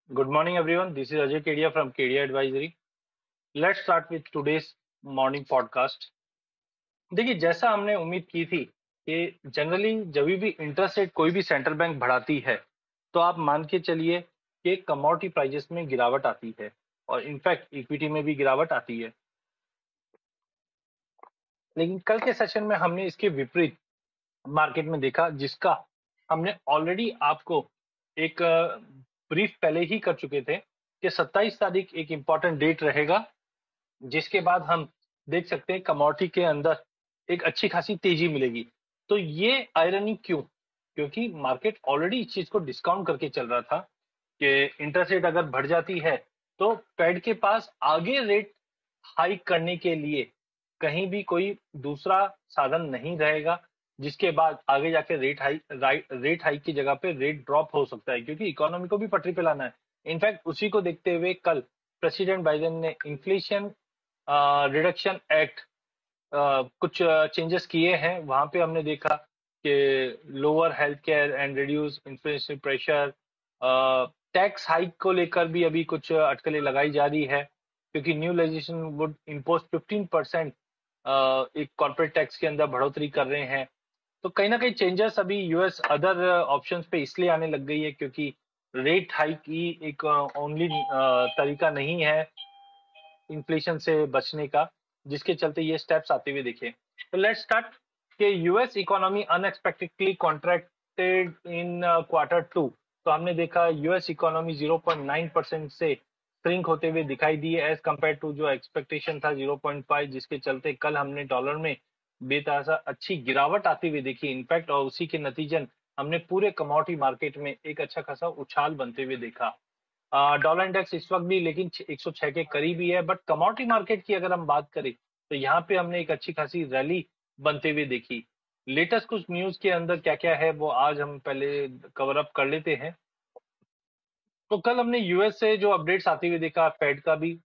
Good morning, everyone. This is Ajay Kedia from Kedia Advisory. Let's start with today's morning podcast. देखिए, जैसा हमने उम्मीद की थी कि जनरली जब भी इंटरेस्ट रेट कोई भी सेंट्रल बैंक बढ़ाती है, तो आप मान के चलिए कि कमोडिटी प्राइसेस में गिरावट आती है और इनफैक्ट इक्विटी में भी गिरावट आती है। लेकिन कल के सेशन में हमने इसके विपरीत मार्केट में देखा, जिसका हमने ऑलरेडी आपको एक ब्रीफ पहले ही कर चुके थे कि 27 तारीख एक इंपॉर्टेंट डेट रहेगा, जिसके बाद हम देख सकते हैं कमोडिटी के अंदर एक अच्छी खासी तेजी मिलेगी। तो ये आयरनी क्यों? क्योंकि मार्केट ऑलरेडी इस चीज को डिस्काउंट करके चल रहा था कि इंटरेस्ट रेट अगर बढ़ जाती है तो फेड के पास आगे रेट हाइक करने के लिए कहीं भी कोई दूसरा साधन नहीं रहेगा, जिसके बाद आगे जाके रेट हाइक की जगह पे रेट ड्रॉप हो सकता है, क्योंकि इकोनॉमी को भी पटरी पे लाना है। इनफैक्ट उसी को देखते हुए कल प्रेसिडेंट बाइडेन ने इन्फ्लेशन रिडक्शन एक्ट कुछ चेंजेस किए हैं। वहां पे हमने देखा कि lower health care and reduce inflation pressure, tax hike को लेकर भी अभी कुछ अटकलें लगाई जा रही है, क्योंकि न्यू लेजिस्लेशन वुड इम्पोज 15% एक कॉर्पोरेट टैक्स के अंदर बढ़ोतरी कर रहे हैं। तो कहीं ना कहीं चेंजेस अभी यूएस अदर ऑप्शंस पे इसलिए आने लग गई है क्योंकि रेट हाइक ही एक ओनली तरीका नहीं है इन्फ्लेशन से बचने का, जिसके चलते ये स्टेप्स आते हुए दिखे। तो लेट्स स्टार्ट कि US economy unexpectedly contracted in quarter two. तो हमने देखा यूएस इकोनॉमी 0.9% से श्रिंक होते हुए दिखाई दी एज कम्पेयर टू जो एक्सपेक्टेशन था 0.5, जिसके चलते कल हमने डॉलर में बेतहासा अच्छी गिरावट आती हुई देखी इनफैक्ट, और उसी के नतीजन हमने पूरे कमोडिटी मार्केट में एक अच्छा खासा उछाल बनते हुए देखा। डॉलर इंडेक्स इस वक्त भी लेकिन 106 के करीब ही है, बट कमोडिटी मार्केट की अगर हम बात करें तो यहाँ पे हमने एक अच्छी खासी रैली बनते हुए देखी। लेटेस्ट कुछ न्यूज के अंदर क्या क्या है वो आज हम पहले कवर अप कर लेते हैं। तो कल हमने यूएस से जो अपडेट्स आते हुए देखा, फेड का भी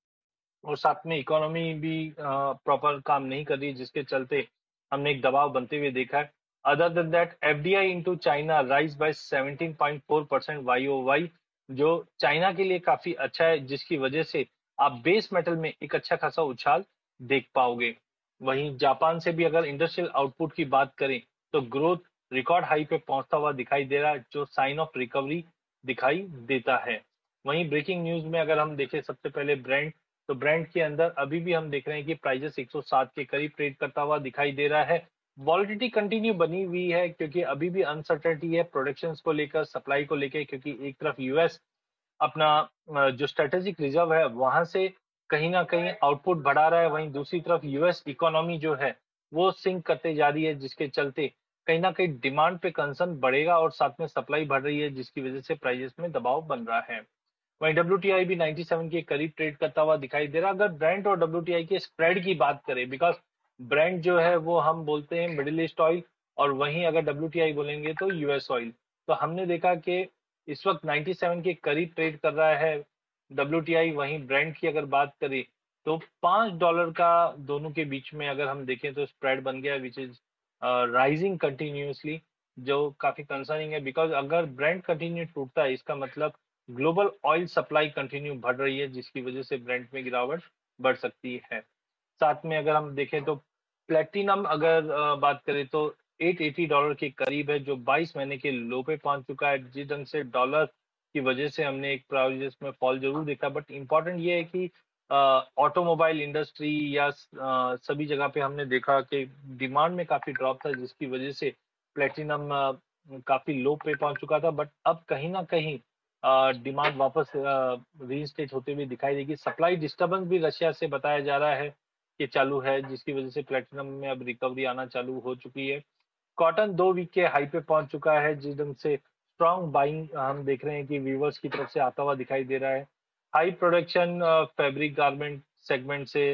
और साथ में इकोनॉमी भी प्रॉपर काम नहीं कर रही, जिसके चलते हमने एक दबाव बनते हुए देखा है। Other than that FDI into China rise by 17.4% Y, जो चाइना के लिए काफी अच्छा है, जिसकी वजह से आप बेस मेटल में एक अच्छा खासा उछाल देख पाओगे। वहीं जापान से भी अगर इंडस्ट्रियल आउटपुट की बात करें तो ग्रोथ रिकॉर्ड हाई पे पहुंचता हुआ दिखाई दे रहा है, जो साइन ऑफ रिकवरी दिखाई देता है। वहीं ब्रेकिंग न्यूज में अगर हम देखें सबसे पहले ब्रांड, तो ब्रांड के अंदर अभी भी हम देख रहे हैं कि प्राइजेस 107 के करीब ट्रेड करता हुआ दिखाई दे रहा है। वॉलिडिटी कंटिन्यू बनी हुई है क्योंकि अभी भी अनसर्टेनिटी है प्रोडक्शन को लेकर, सप्लाई को लेकर, क्योंकि एक तरफ यूएस अपना जो स्ट्रेटेजिक रिजर्व है वहां से कहीं ना कहीं आउटपुट बढ़ा रहा है, वहीं दूसरी तरफ यूएस इकोनॉमी जो है वो सिंक करते जा रही है, जिसके चलते कहीं ना कहीं डिमांड पे कंसर्न बढ़ेगा और साथ में सप्लाई बढ़ रही है, जिसकी वजह से प्राइजेस में दबाव बन रहा है। वहीं डब्ल्यूटीआई भी 97 के करीब ट्रेड करता हुआ दिखाई दे रहा है। अगर ब्रेंट और डब्ल्यूटीआई के स्प्रेड की बात करें, बिकॉज ब्रेंट जो है वो हम बोलते हैं मिडिल ईस्ट ऑयल, और वहीं अगर डब्ल्यूटीआई बोलेंगे तो यूएस ऑयल। तो हमने देखा कि इस वक्त 97 के करीब ट्रेड कर रहा है डब्ल्यूटीआई। वहीं ब्रेंट की अगर बात करें तो $5 का दोनों के बीच में अगर हम देखें तो स्प्रेड बन गया, विच इज राइजिंग कंटिन्यूसली, जो काफी कंसर्निंग है। बिकॉज अगर ब्रेंट कंटिन्यू टूटता है इसका मतलब ग्लोबल ऑयल सप्लाई कंटिन्यू बढ़ रही है, जिसकी वजह से ब्रेंट में गिरावट बढ़ सकती है। साथ में अगर हम देखें तो प्लेटिनम अगर बात करें तो $880 के करीब है, जो 22 महीने के लो पे पहुंच चुका है। जिस ढंग से डॉलर की वजह से हमने एक प्राइस में फॉल जरूर देखा, बट इम्पोर्टेंट ये है कि ऑटोमोबाइल इंडस्ट्री या सभी जगह पे हमने देखा कि डिमांड में काफी ड्रॉप था, जिसकी वजह से प्लेटिनम काफी लो पे पहुंच चुका था। बट अब कहीं ना कहीं डिमांड वापस रीइंस्टेट होते हुए दिखाई देगी। सप्लाई डिस्टर्बेंस भी रशिया से बताया जा रहा है कि चालू है, जिसकी वजह से प्लेटिनम में अब रिकवरी आना चालू हो चुकी है। कॉटन 2 वीक के हाई पे पहुंच चुका है, जिस ढंग से स्ट्रॉन्ग बाइंग हम देख रहे हैं कि वीवर्स की तरफ से आता हुआ दिखाई दे रहा है। High production fabric garment segment से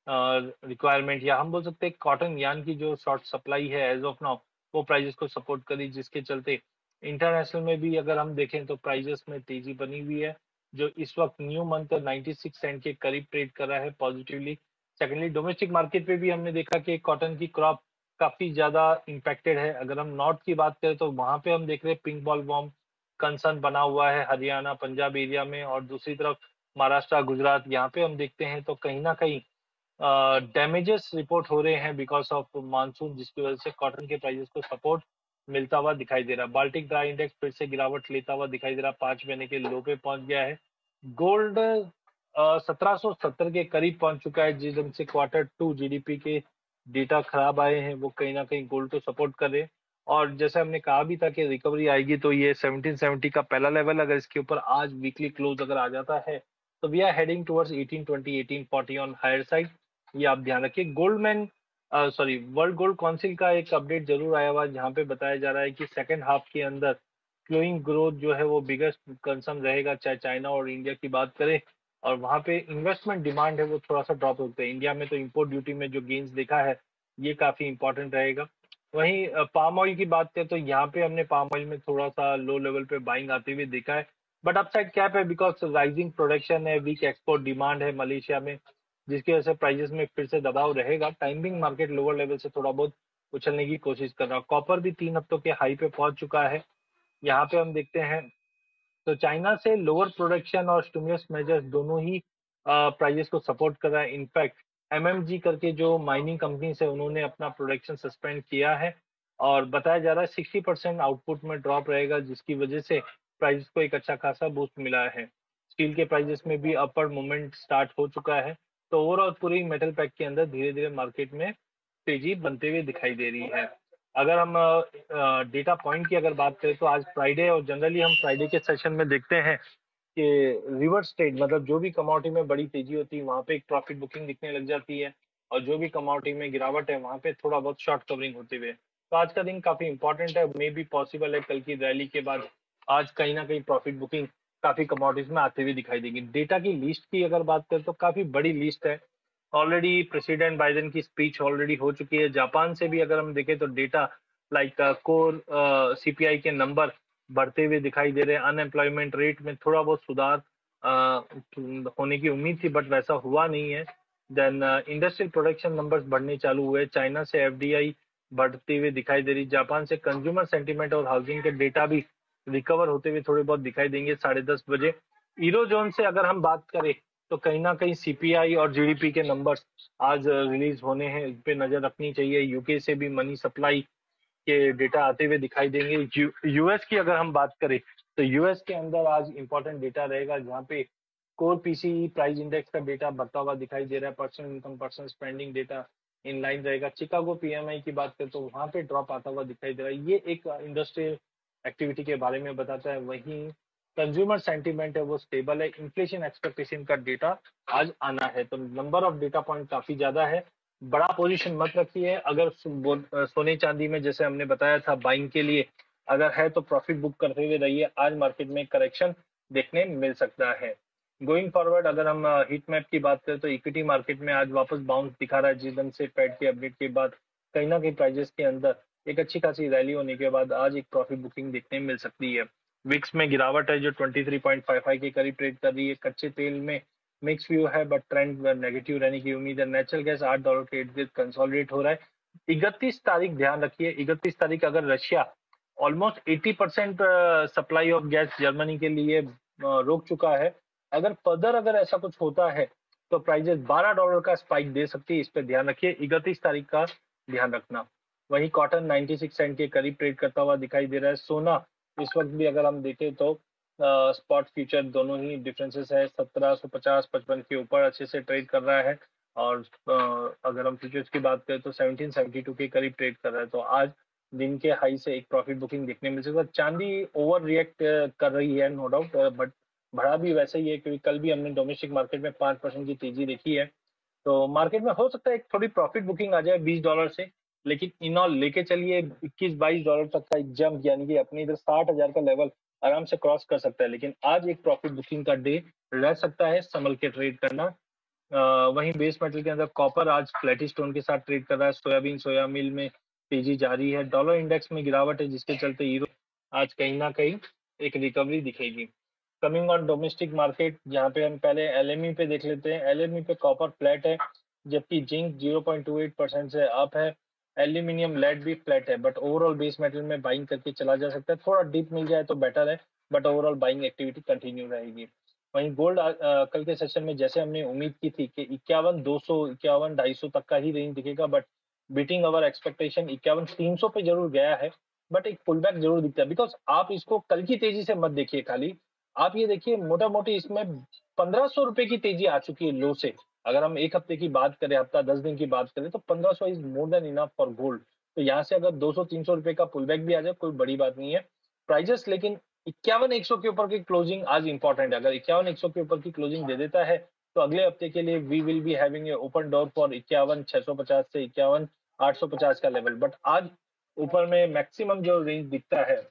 रिक्वायरमेंट, या हम बोल सकते हैं कॉटन यान की जो शॉर्ट सप्लाई है एज ऑफ नाउ, वो प्राइजेस को सपोर्ट करी, जिसके चलते इंटरनेशनल में भी अगर हम देखें तो प्राइजेस में तेजी बनी हुई है, जो इस वक्त न्यू मंथ 96 सेंट के करीब ट्रेड कर रहा है पॉजिटिवली। सेकेंडली डोमेस्टिक मार्केट पे भी हमने देखा कि कॉटन की क्रॉप काफी ज्यादा इम्पैक्टेड है। अगर हम नॉर्थ की बात करें तो वहां पे हम देख रहे हैं पिंक बॉल वॉर्म कंसर्न बना हुआ है हरियाणा, पंजाब एरिया में, और दूसरी तरफ महाराष्ट्र, गुजरात, यहाँ पे हम देखते हैं तो कहीं न कहीं डैमेजेस रिपोर्ट हो रहे हैं बिकॉज़ ऑफ मानसून, जिसकी वजह से कॉटन के प्राइसेस को सपोर्ट मिलता हुआ दिखाई दे रहा है। बाल्टिक ड्राई इंडेक्स फिर से गिरावट लेता हुआ दिखाई दे रहा है, 5 महीने के लो पे पहुंच गया है। गोल्ड 1770 के करीब पहुंच चुका है, जिस ढंग से क्वार्टर टू जीडीपी के डेटा खराब आए हैं, वो कहीं ना कहीं गोल्ड को सपोर्ट कर रहे हैं। और जैसे हमने कहा भी था कि रिकवरी आएगी, तो ये 1770 का पहला लेवल, अगर इसके ऊपर आज वीकली क्लोज अगर आ जाता है, तो we are heading towards 1820 1840 on higher side. ये आप ध्यान रखिए। Goldman sorry World Gold Council का एक अपडेट जरूर आया हुआ, जहां पे बताया जा रहा है कि सेकेंड हाफ के अंदर स्लोइंग ग्रोथ जो है वो बिगेस्ट कंसर्न रहेगा, चाहे चाइना और इंडिया की बात करें। और वहां पे इन्वेस्टमेंट डिमांड है वो थोड़ा सा ड्रॉप होता है। इंडिया में तो इंपोर्ट ड्यूटी में जो गेन्स देखा है, ये काफी इंपॉर्टेंट रहेगा। वहीं पाम ऑयल की बात करें तो यहाँ पे हमने पाम ऑयल में थोड़ा सा लो लेवल पे बाइंग आते हुए देखा है, बट अपसाइड कैप है बिकॉज राइजिंग प्रोडक्शन है, वीक एक्सपोर्ट डिमांड है मलेशिया में, जिसकी वजह से प्राइसेस में फिर से दबाव रहेगा। टाइमिंग मार्केट लोअर लेवल से थोड़ा बहुत उछलने की कोशिश कर रहा है। कॉपर भी 3 हफ्तों के हाई पे पहुंच चुका है। यहाँ पे हम देखते हैं तो चाइना से लोअर प्रोडक्शन और स्टिमुलस मेजर्स दोनों ही प्राइजेस को सपोर्ट कर रहा है। इनफैक्ट एमएमजी करके जो माइनिंग कंपनीज है, उन्होंने अपना प्रोडक्शन सस्पेंड किया है, और बताया जा रहा है 60% आउटपुट में ड्रॉप रहेगा, जिसकी वजह से प्राइस को एक अच्छा खासा बूस्ट मिला है। स्टील के प्राइजेस में भी अपवर्ड मूवमेंट स्टार्ट हो चुका है। तो ओवरऑल पूरी मेटल पैक के अंदर धीरे धीरे मार्केट में तेजी बनते हुए दिखाई दे रही है। अगर हम डेटा पॉइंट की अगर बात करें तो आज फ्राइडे, और जनरली हम फ्राइडे के सेशन में देखते हैं कि रिवर्स ट्रेड, मतलब जो भी कमोडिटी में बड़ी तेजी होती है वहां पे एक प्रॉफिट बुकिंग दिखने लग जाती है, और जो भी कमोडिटी में गिरावट है वहां पे थोड़ा बहुत शॉर्ट कवरिंग होते हुए। तो आज का दिन काफी इंपॉर्टेंट है, मे बी पॉसिबल है कल की रैली के बाद आज कहीं ना कहीं प्रॉफिट बुकिंग काफी कमोडिटीज में आते हुए दिखाई देगी। डेटा की लिस्ट की अगर बात करें तो काफी बड़ी लिस्ट है। ऑलरेडी प्रेसिडेंट बाइडेन की स्पीच ऑलरेडी हो चुकी है। जापान से भी अगर हम देखें तो डेटा लाइक कोर सीपीआई के नंबर बढ़ते हुए दिखाई दे रहे हैं। अनएम्प्लॉयमेंट रेट में थोड़ा बहुत सुधार होने की उम्मीद थी, बट वैसा हुआ नहीं है। देन इंडस्ट्रियल प्रोडक्शन नंबर्स बढ़ने चालू हुए। चाइना से एफडीआई बढ़ते हुए दिखाई दे रही। जापान से कंज्यूमर सेंटीमेंट और हाउसिंग के डेटा भी रिकवर होते हुए थोड़े बहुत दिखाई देंगे 10:30 बजे। यूरो जोन से अगर हम बात करें तो कहीं ना कहीं सीपीआई और जीडीपी के नंबर्स आज रिलीज होने हैं, इस पे नजर रखनी चाहिए। यूके से भी मनी सप्लाई के डेटा आते हुए दिखाई देंगे। यूएस की अगर हम बात करें तो यूएस के अंदर आज इंपॉर्टेंट डेटा रहेगा, जहाँ पे कोर पीसीई प्राइस इंडेक्स का डेटा बढ़ता हुआ दिखाई दे रहा है। Personal income, personal spending data in line रहेगा। चिकागो पीएमआई की बात करें तो वहां पे ड्रॉप आता हुआ दिखाई दे रहा है। ये एक इंडस्ट्रियल एक्टिविटी के बारे में बताता है। वहीं कंज्यूमर सेंटीमेंट है वो स्टेबल है। इन्फ्लेशन एक्सपेक्टेशन का डेटा आज आना है। तो नंबर ऑफ डेटा पॉइंट काफी ज्यादा है। बड़ा पोजीशन मत रखिए। अगर सोने चांदी में जैसे हमने बताया था बाइंग के लिए अगर है तो प्रॉफिट बुक करते हुए रहिए। आज मार्केट में करेक्शन देखने मिल सकता है। गोइंग फॉरवर्ड अगर हम हीट मैप की बात करें तो इक्विटी मार्केट में आज वापस बाउंस दिखा रहा है, जिस दिन से फेड के अपडेट के बाद कहीं ना कहीं प्राइजेस के अंदर एक अच्छी खासी रैली होने के बाद आज एक प्रॉफिट बुकिंग देखने मिल सकती है। विक्स में गिरावट है जो 23.55 के करीब ट्रेड कर रही है। कच्चे तेल में मिक्स व्यू है, बट ट्रेंड नेगेटिव रहने की उम्मीद है। नेचुरल गैस $8 के इर्द गिर्द कंसोलिडेट हो रहा है। 31 तारीख ध्यान रखिए, 31 तारीख अगर Russia almost 80% supply of gas Germany के लिए रोक चुका है, अगर फर्दर अगर ऐसा कुछ होता है तो प्राइजेस $12 का स्पाइक दे सकती है। इस पर ध्यान रखिए, 31 तारीख का ध्यान रखना। वहीं कॉटन 96 सेंट के करीब ट्रेड करता हुआ दिखाई दे रहा है। सोना इस वक्त भी अगर हम देखें तो स्पॉट फ्यूचर दोनों ही डिफरेंसेस है। 1750-55 के ऊपर अच्छे से ट्रेड कर रहा है, और अगर हम फ्यूचर्स की बात करें तो 1772 के करीब ट्रेड कर रहा है। तो आज दिन के हाई से एक प्रॉफिट बुकिंग देखने मिल सकता है। चांदी ओवर रिएक्ट कर रही है नो डाउट, बट बढ़ा भी वैसे ही है, क्योंकि कल भी हमने डोमेस्टिक मार्केट में 5% की तेजी देखी है। तो मार्केट में हो सकता है एक थोड़ी प्रॉफिट बुकिंग आ जाए $20 से, लेकिन इन ऑल लेके चलिए $21-22 तक का एक जंप, यानी कि अपने इधर 60,000 का लेवल आराम से क्रॉस कर सकता है। लेकिन आज एक प्रॉफिट बुकिंग का डे रह सकता है, संभल के ट्रेड करना। वहीं बेस मेटल के अंदर कॉपर आज फ्लैटिश टोन के साथ ट्रेड कर रहा है। सोयाबीन, सोया मिल में तेजी जारी है। डॉलर इंडेक्स में गिरावट है, जिसके चलते यूरो आज कहीं ना कहीं एक रिकवरी दिखेगी। कमिंग ऑन डोमेस्टिक मार्केट, जहाँ पे हम पहले एलएमई पे देख लेते हैं। एलएमई पे कॉपर फ्लैट है, जबकि जिंक 0.28% से अप है। एल्यूमिनियम लेड भी फ्लैट है, बट ओवरऑल बेस मेटल में बाइंग करके चला जा सकता है। थोड़ा डिप मिल जाए तो बेटर है। But overall buying activity continue रहेगी। वहीं गोल्ड कल के सेशन में जैसे हमने उम्मीद की थी कि 51,200 51,250 तक का ही रेंज दिखेगा, बट बीटिंग अवर एक्सपेक्टेशन 51,300 पे जरूर गया है, बट एक पुल बैक जरूर दिखता है। बिकॉज आप इसको कल की तेजी से मत देखिए खाली, आप ये देखिए मोटा मोटी इसमें 1,500 रुपए की तेजी आ चुकी है लो से। अगर हम एक हफ्ते की बात करें, हफ्ता 10 दिन की बात करें, तो 1,500 is more than enough for gold. तो यहाँ से अगर 200-300 रुपए का पुल बैक भी आ जाए कोई बड़ी बात नहीं है। प्राइजेस लेकिन 51,100 के ऊपर की क्लोजिंग आज इंपॉर्टेंट है। अगर 51,100 के ऊपर की क्लोजिंग दे देता है तो अगले हफ्ते के लिए we will be having a open door for 51,650 से 51,850 का लेवल। बट आज ऊपर में मैक्सिमम जो रेंज दिखता है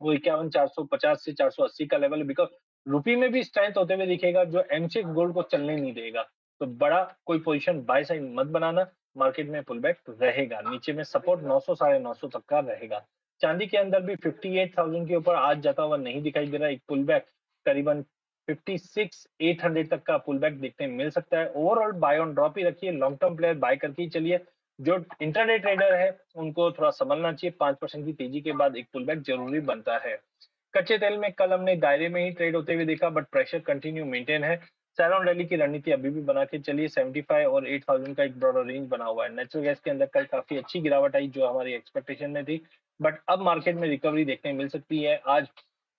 वो 51,450 से 480 का लेवल है। बिकॉज रुपी में भी स्ट्रेंथ होते हुए दिखेगा जो एमसीएक्स गोल्ड को चलने नहीं देगा। तो बड़ा कोई पोजीशन बाय साइड मत बनाना, मार्केट में पुल बैक रहेगा। नीचे में सपोर्ट 900 950 तक का रहेगा। चांदी के अंदर भी 58,000 के ऊपर आज जाता हुआ नहीं दिखाई दे रहा। एक पुल बैक करीबन 56,800 तक का पुल बैक देखने मिल सकता है। ओवरऑल बाय ऑन ड्रॉप ही रखिए, लॉन्ग टर्म प्लेयर बाय करके ही चलिए। जो इंट्राडे ट्रेडर है उनको थोड़ा संभलना चाहिए, 5% की तेजी के बाद एक पुल बैक जरूरी बनता है। कच्चे तेल में कल हमने दायरे में ही ट्रेड होते हुए देखा, बट प्रेशर कंटिन्यू मेंटेन है। सैलॉन रैली की रणनीति अभी भी बना के चलिए। 75 और 8,000 का एक ब्रॉडर रेंज बना हुआ है। नेचुरल गैस के अंदर कल काफी अच्छी गिरावट आई जो हमारी एक्सपेक्टेशन में थी, बट अब मार्केट में रिकवरी देखने मिल सकती है। आज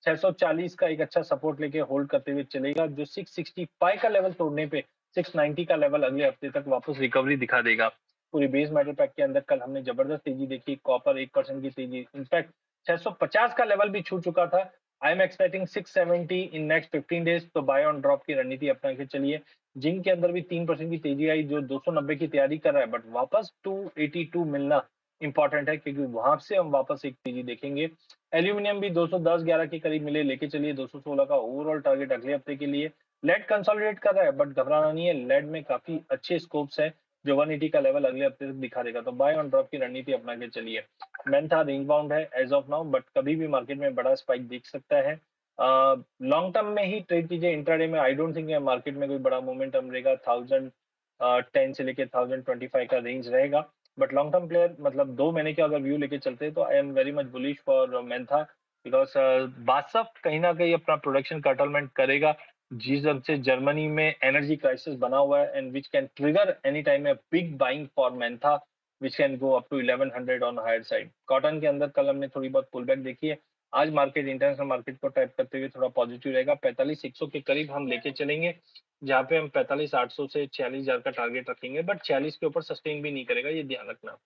640 का एक अच्छा सपोर्ट लेके होल्ड करते हुए चलेगा, जो 665 का लेवल तोड़ने पे 690 का लेवल अगले हफ्ते तक वापस रिकवरी दिखा देगा। पूरी बेस मेटल पैक के अंदर कल हमने जबरदस्त तेजी देखी। कॉपर 1% की तेजी, इनफैक्ट 650 का लेवल भी छू चुका था। I am expecting 670 in next 15 days. तो बाय ऑन ड्रॉप की रणनीति अपना के चलिए। जिंक के अंदर भी 3% की तेजी आई, जो 290 की तैयारी कर रहा है, बट वापस 282 मिलना इंपॉर्टेंट है क्योंकि वहां से हम वापस एक तेजी देखेंगे। एल्यूमिनियम भी 210-11 के करीब मिले, लेके चलिए 216 का ओवरऑल टारगेट अगले हफ्ते के लिए। लेड कंसोलिडेट कर रहा है, बट घबराना नहीं है, लेड में काफी अच्छे स्कोप्स है जो 180 का लेवल अगले हफ्ते तक दिखा देगा। तो बाय ऑन ड्रॉप की रणनीति अपना के चलिए। मेंथा रेंज बाउंड है एज ऑफ नाउ, बट कभी भी मार्केट में बड़ा स्पाइक दिख सकता है। लॉन्ग टर्म में ही ट्रेड कीजिए। इंट्राडे में आई डोंट थिंक मार्केट में कोई बड़ा मोमेंटम रहेगा। 1010 से लेके 1025 का रेंज रहेगा। बट लॉन्ग टर्म प्लेयर मतलब 2 महीने का अगर व्यू लेके चलते हैं तो I am very much bullish for Mentha. Because बासफ कहीं ना कहीं अपना प्रोडक्शन कर्टलमेंट करेगा, जिस वजह से जर्मनी में एनर्जी क्राइसिस बना हुआ है, and which can trigger any time a big buying for mentha which can go up to 1100 on higher side. Cotton के अंदर कल हमने थोड़ी बहुत पुल बैक देखी है। आज मार्केट इंटरनेशनल मार्केट को टैप करते हुए थोड़ा पॉजिटिव रहेगा। 45,100 के करीब हम लेके चलेंगे, जहाँ पे हम 45,800 से 46,000 का टारगेट रखेंगे, बट 46 के ऊपर सस्टेन भी नहीं करेगा, ये ध्यान रखना।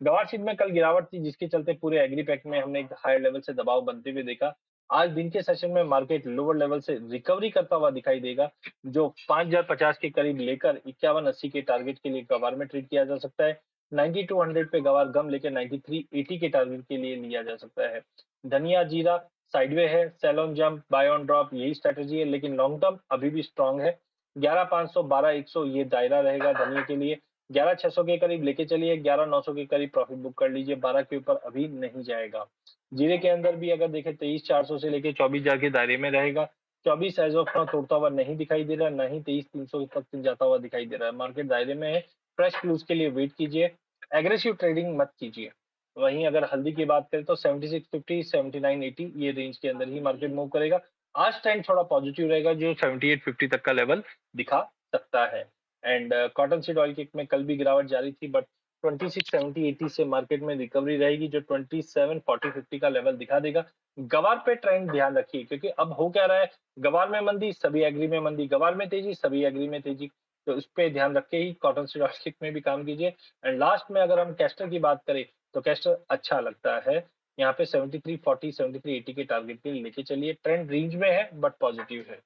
गवार शीट में कल गिरावट थी, जिसके चलते पूरे एग्री पैक में हमने एक हायर लेवल से दबाव बनते हुए देखा। आज दिन के सेशन में मार्केट लोअर लेवल से रिकवरी करता हुआ दिखाई देगा, जो 5,050 के करीब लेकर 5180 के टारगेट के लिए गवार में ट्रेड किया जा सकता है। 9200 पे गवार गम लेकर 9380 के टारगेट के लिए लिया जा सकता है। धनिया जीरा साइडवे है, sell on jump buy on drop यही स्ट्रेटेजी है, लेकिन लॉन्ग टर्म अभी भी स्ट्रांग है। 11,500 12,100 ये दायरा रहेगा धनिया के लिए। 11,600 के करीब लेके चलिए, 11,900 के करीब प्रॉफिट बुक कर लीजिए, 12 के ऊपर अभी नहीं जाएगा। जीरे के अंदर भी अगर देखें 23,400 से लेके 24,000 के दायरे में रहेगा। 24 एज ऑफ नाउ तोड़ता हुआ नहीं दिखाई दे रहा, ना ही 23,300 तक जाता हुआ दिखाई दे रहा है। मार्केट दायरे में है, फ्रेश क्लूज के लिए वेट कीजिए, एग्रेसिव ट्रेडिंग मत कीजिए। वहीं अगर हल्दी की बात करें तो 7650 7980 ये रेंज के अंदर ही मार्केट मूव करेगा। आज ट्रेंड थोड़ा पॉजिटिव रहेगा, जो 7850 तक का लेवल दिखा सकता है। एंड कॉटन सीड ऑयल के में कल भी गिरावट जारी थी, बट 2670-80 से मार्केट में रिकवरी रहेगी, जो 2740-50 का लेवल दिखा देगा। गवार पे ट्रेंड ध्यान रखिए, क्योंकि अब हो क्या रहा है, गवार में मंदी सभी एग्री में मंदी, गवार में तेजी सभी एग्री में तेजी। तो इस पे ध्यान रख के ही कॉटन सीड ऑयल में भी काम कीजिए। एंड लास्ट में अगर हम कैस्टर की बात करें तो कैस्टर अच्छा लगता है। यहाँ पे 7340 7380 के टारगेट के लिए लेके चलिए। ट्रेंड रेंज में है बट पॉजिटिव है।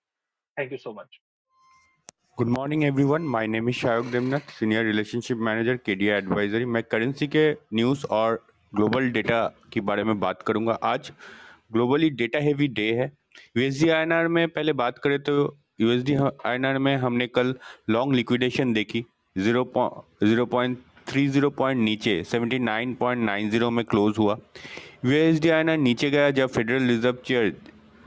Thank you so much. Good morning everyone, my name is Shayak Debnath, senior relationship manager KDI advisory. मैं करेंसी के न्यूज़ और ग्लोबल डेटा के बारे में बात करूंगा। आज ग्लोबली डेटा हेवी डे है। यूएसडी आईएनआर में पहले बात करें तो यूएसडी आईएनआर में हमने कल लॉन्ग लिक्विडेशन देखी। 0.30 पॉइंट नीचे 79.90 में क्लोज हुआ। यूएसडी आईएनआर नीचे गया जब federal reserve chair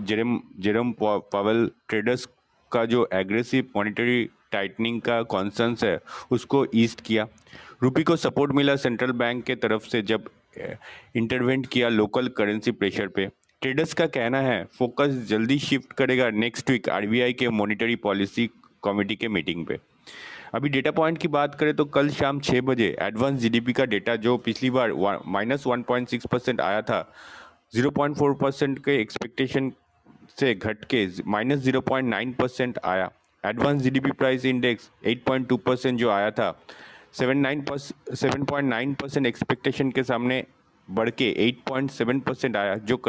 Jerome Powell traders का जो एग्रेसिव मॉनेटरी टाइटनिंग का कॉन्सर्न्स है उसको ईस्ट किया। रुपी को सपोर्ट मिला सेंट्रल बैंक के तरफ से जब इंटरवेंट किया लोकल करेंसी प्रेशर पे। ट्रेडर्स का कहना है फोकस जल्दी शिफ्ट करेगा नेक्स्ट वीक आरबीआई के मॉनिटरी पॉलिसी कमेटी के मीटिंग पे। अभी डेटा पॉइंट की बात करें तो कल शाम 6 बजे एडवांस जीडीपी का डेटा जो पिछली बार -1.6% आया था, 0.4% के एक्सपेक्टेशन से घट के -0.9% आया। एडवांस जीडीपी प्राइस इंडेक्स 8.2% जो आया था 7.9% एक्सपेक्टेशन के सामने बढ़ के 8.7% आया, जो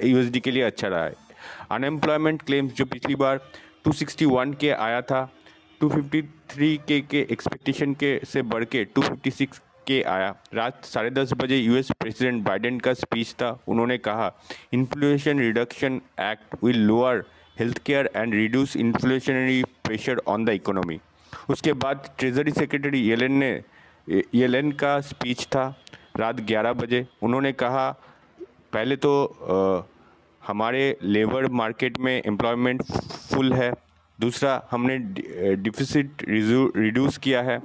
यूएसडी के लिए अच्छा रहा है। अनएम्प्लॉयमेंट क्लेम्स जो पिछली बार 261 के आया था 253 के एक्सपेक्टेशन के से बढ़ के 256 के आया। रात 10:30 बजे यूएस प्रेसिडेंट बाइडेन का स्पीच था। उन्होंने कहा inflation reduction act will lower health care and reduce inflationary pressure on the economy. उसके बाद ट्रेजरी सेक्रेटरी येलेन का स्पीच था रात 11 बजे। उन्होंने कहा पहले तो हमारे लेबर मार्केट में एम्प्लॉयमेंट फुल है, दूसरा हमने डिफिसिट रिड्यूस किया है,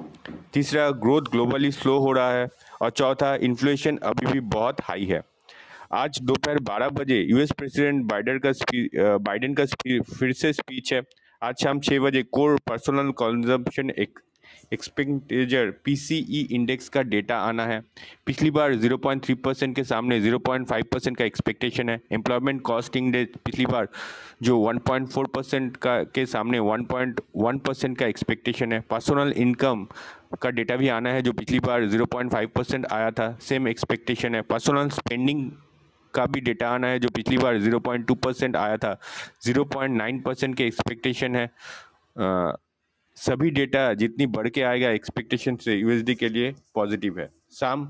तीसरा ग्रोथ ग्लोबली स्लो हो रहा है, और चौथा इन्फ्लेशन अभी भी बहुत हाई है। आज दोपहर 12 बजे यूएस प्रेसिडेंट बाइडेन का फिर से स्पीच है। आज शाम 6 बजे core personal consumption expenditure PCE index का डेटा आना है। पिछली बार 0.3% के सामने 0.5% का एक्सपेक्टेशन है। एम्प्लॉयमेंट कॉस्ट इंडेक्स पिछली बार जो 1.4% के सामने 1.1% का एक्सपेक्टेशन है। पर्सनल इनकम का डेटा भी आना है जो पिछली बार 0.5% आया था, सेम एक्सपेक्टेशन है। पर्सनल स्पेंडिंग का भी डेटा आना है जो पिछली बार 0.2% आया था, 0.9% के एक्सपेक्टेशन है। सभी डेटा जितनी बढ़ के आएगा एक्सपेक्टेशन से यूएसडी के लिए पॉजिटिव है। शाम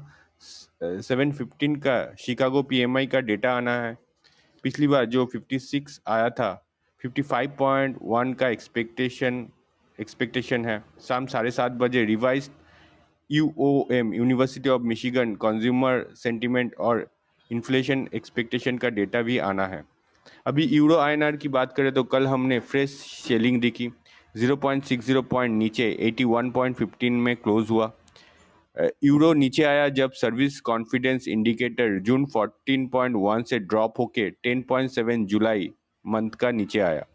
7:15 का शिकागो पीएमआई का डेटा आना है। पिछली बार जो 56 आया था 55.1 का एक्सपेक्टेशन है। शाम 7:30 बजे revise UOM university of Michigan consumer sentiment और इन्फ्लेशन एक्सपेक्टेशन का डेटा भी आना है। अभी यूरो आईएनआर की बात करें तो कल हमने फ्रेश सेलिंग देखी, 0.60 पॉइंट नीचे 81.15 में क्लोज हुआ। यूरो नीचे आया जब सर्विस कॉन्फिडेंस इंडिकेटर जून 14.1 से ड्रॉप होके 10.7 जुलाई मंथ का नीचे आया।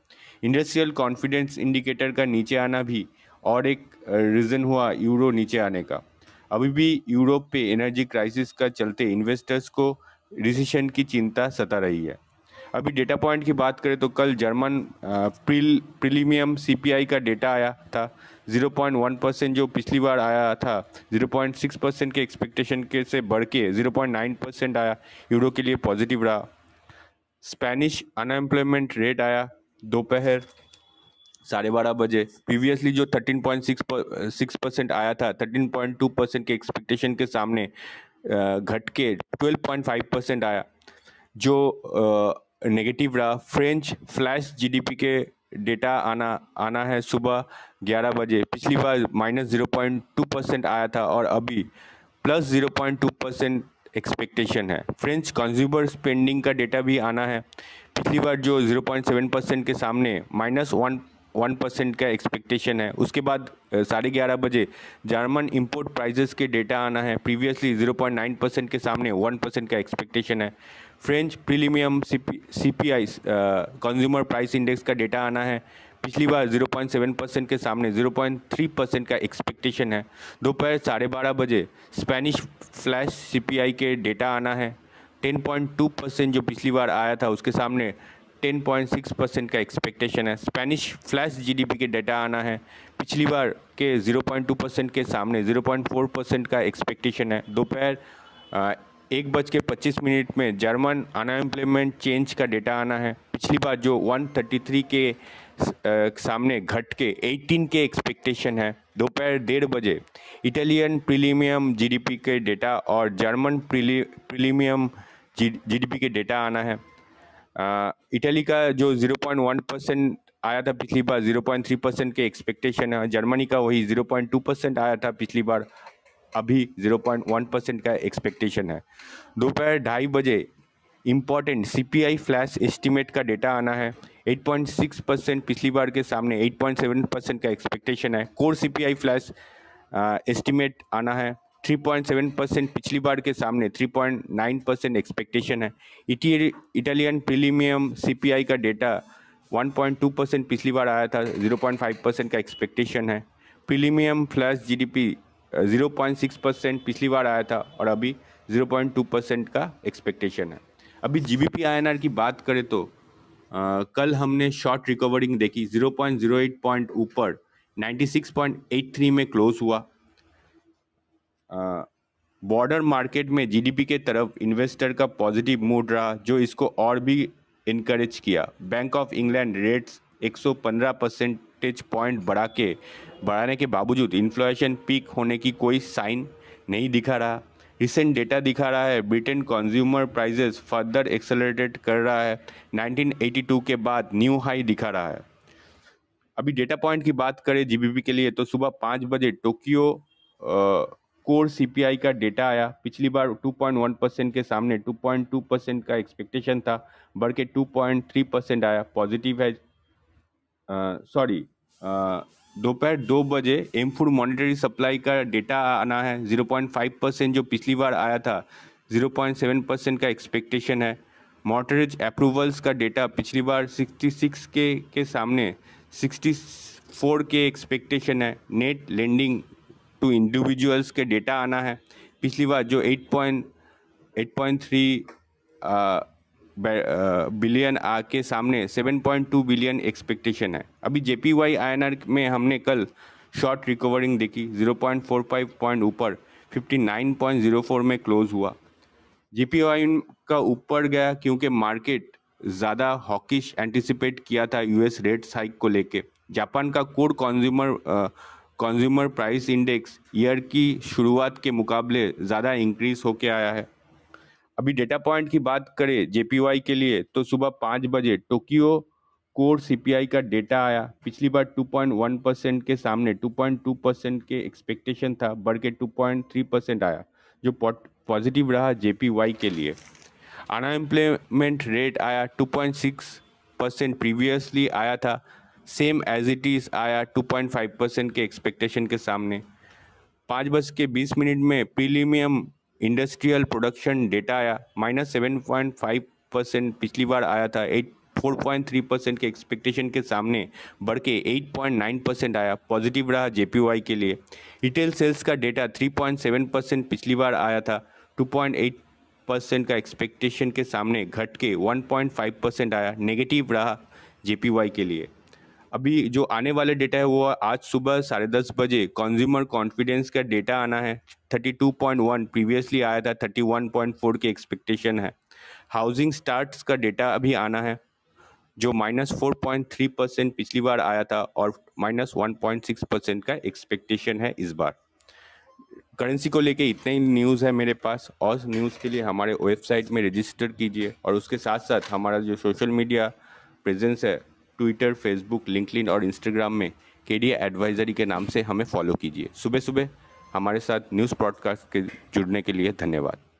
इंडस्ट्रियल कॉन्फिडेंस इंडिकेटर का नीचे आना भी और एक रीज़न हुआ यूरो नीचे आने का। अभी भी यूरोप पे एनर्जी क्राइसिस का चलते इन्वेस्टर्स को रिसेशन की चिंता सता रही है। अभी डेटा पॉइंट की बात करें तो कल जर्मन प्रीमियम सीपीआई का डेटा आया था 0.1%, जो पिछली बार आया था 0.6% के एक्सपेक्टेशन के से बढ़ के 0.9% आया, यूरो के लिए पॉजिटिव रहा। स्पेनिश अनएम्प्लॉयमेंट रेट आया दोपहर 12:30 बजे। प्रीवियसली जो 13.6% आया था 13.2% के एक्सपेक्टेशन के सामने घट के 12.5% आया, जो नेगेटिव रहा। फ्रेंच फ्लैश जीडीपी के डेटा आना है सुबह 11 बजे। पिछली बार -0.2% आया था और अभी +0.2% एक्सपेक्टेशन है। फ्रेंच कंज्यूमर स्पेंडिंग का डेटा भी आना है। पिछली बार जो 0.7% के सामने -1% का एक्सपेक्टेशन है। उसके बाद 11:30 बजे जर्मन इंपोर्ट प्राइजेस के डेटा आना है। प्रीवियसली 0.9% के सामने 1% का एक्सपेक्टेशन है। French premium CPI consumer price index का डेटा आना है। पिछली बार 0.7% के सामने 0.3% का एक्सपेक्टेशन है। दोपहर 12:30 बजे स्पेनिश फ्लैश सीपीआई के डेटा आना है। 10.2% जो पिछली बार आया था उसके सामने 10.6% का एक्सपेक्टेशन है। स्पेनिश फ्लैश जीडीपी के डेटा आना है। पिछली बार के 0.2% के सामने 0.4% का एक्सपेक्टेशन है। दोपहर 1:25 में जर्मन अनएम्प्लॉयमेंट चेंज का डेटा आना है। पिछली बार जो 133 के सामने घट के 18 के एक्सपेक्टेशन है। दोपहर 1:30 बजे इटालियन प्रीमियम जीडीपी के डेटा और जर्मन प्रीमियम जीडीपी के डेटा आना है। इटली का जो 0.1% आया था पिछली बार 0.3% के एक्सपेक्टेशन है। जर्मनी का वही 0.2% आया था पिछली बार, अभी 0.1% का एक्सपेक्टेशन है। दोपहर 2:30 बजे इम्पॉर्टेंट सीपीआई फ्लैश एस्टिमेट का डेटा आना है। 8.6% पिछली बार के सामने 8.7% का एक्सपेक्टेशन है। कोर सीपीआई फ्लैश एस्टिमेट आना है। 3.7% पिछली बार के सामने 3.9% एक्सपेक्टेशन है। इटालियन प्रीमियम सीपीआई का डेटा 1.2% पिछली बार आया था, 0.5% का एक्सपेक्टेशन है। प्रीमियम फ्लैश जीडीपी 0.6% पिछली बार आया था और अभी 0.2% का एक्सपेक्टेशन है। अभी जीबीपी आईएनआर की बात करें तो कल हमने शॉर्ट रिकवरिंग देखी, 0.08 पॉइंट ऊपर 96.83 में क्लोज हुआ। बॉर्डर मार्केट में जीडीपी के तरफ इन्वेस्टर का पॉजिटिव मूड रहा, जो इसको और भी इनकरेज किया। Bank of England rates 115 percentage point बढ़ाने के बावजूद इन्फ्लेशन पीक होने की कोई साइन नहीं दिखा रहा। रिसेंट डेटा दिखा रहा है Britain consumer prices further accelerated कर रहा है, 1982 के बाद न्यू हाई दिखा रहा है। अभी डेटा पॉइंट की बात करें जीबीपी के लिए तो सुबह 5 बजे टोक्यो कोर सीपीआई का डेटा आया। पिछली बार 2.1% के सामने 2.2% का एक्सपेक्टेशन था, बढ़ के 2.3% आया, पॉजिटिव है। दोपहर 2 बजे एमफूड मॉनेटरी सप्लाई का डेटा आना है, 0.5% जो पिछली बार आया था, 0.7% का एक्सपेक्टेशन है। मॉर्टगेज अप्रूवल्स का डेटा पिछली बार 66 के सामने 64 के एक्सपेक्टेशन है। नेट लेंडिंग टू इंडिविजुअल्स के डेटा आना है, पिछली बार जो 8.3 बिलियन के सामने 7.2 बिलियन एक्सपेक्टेशन है। अभी जेपीवाई आईएनआर में हमने कल शॉर्ट रिकवरिंग देखी, 0.45 पॉइंट ऊपर 59.04 में क्लोज हुआ। जेपीवाई का ऊपर गया क्योंकि मार्केट ज़्यादा हॉकिश एंटिसिपेट किया था यूएस रेट्स हाइक को लेके। जापान का core consumer price index year की शुरुआत के मुकाबले ज़्यादा इंक्रीज होके आया है। अभी डेटा पॉइंट की बात करें जेपीवाई के लिए तो सुबह 5 बजे टोक्यो कोर सीपीआई का डेटा आया। पिछली बार 2.1% के सामने 2.2% के एक्सपेक्टेशन था, बढ़ के 2.3% आया, जो पॉजिटिव रहा जेपीवाई के लिए। अनएम्प्लॉयमेंट रेट आया 2.6%, प्रीवियसली आया था सेम एज इट इज़ आया 2.5% के एक्सपेक्टेशन के सामने। 5:20 में प्रीमियम इंडस्ट्रियल प्रोडक्शन डेटा आया, -7.5%, पिछली बार आया था 4.3% के एक्सपेक्टेशन के सामने, बढ़ के 8.9% आया, पॉजिटिव रहा जेपीवाई के लिए। रिटेल सेल्स का डेटा 3.7%, पिछली बार आया था 2.8% का एक्सपेक्टेशन के सामने, घट के 1.5% आया, नेगेटिव रहा जेपीवाई के लिए। अभी जो आने वाले डेटा है वो आज सुबह 10:30 बजे कंज्यूमर कॉन्फिडेंस का डेटा आना है, 32.1, प्रीवियसली आया था 31.4 के एक्सपेक्टेशन है। हाउसिंग स्टार्ट्स का डेटा अभी आना है, जो -4.3%, पिछली बार आया था और -1.6% का एक्सपेक्टेशन है इस बार। करेंसी को लेके इतना ही न्यूज़ है मेरे पास, और न्यूज़ के लिए हमारे वेबसाइट में रजिस्टर कीजिए और उसके साथ साथ हमारा जो सोशल मीडिया प्रेजेंस है ट्विटर, फेसबुक, लिंक्डइन और इंस्टाग्राम में केडीए एडवाइजरी के नाम से हमें फॉलो कीजिए। सुबह सुबह हमारे साथ न्यूज़ पॉडकास्ट के जुड़ने के लिए धन्यवाद।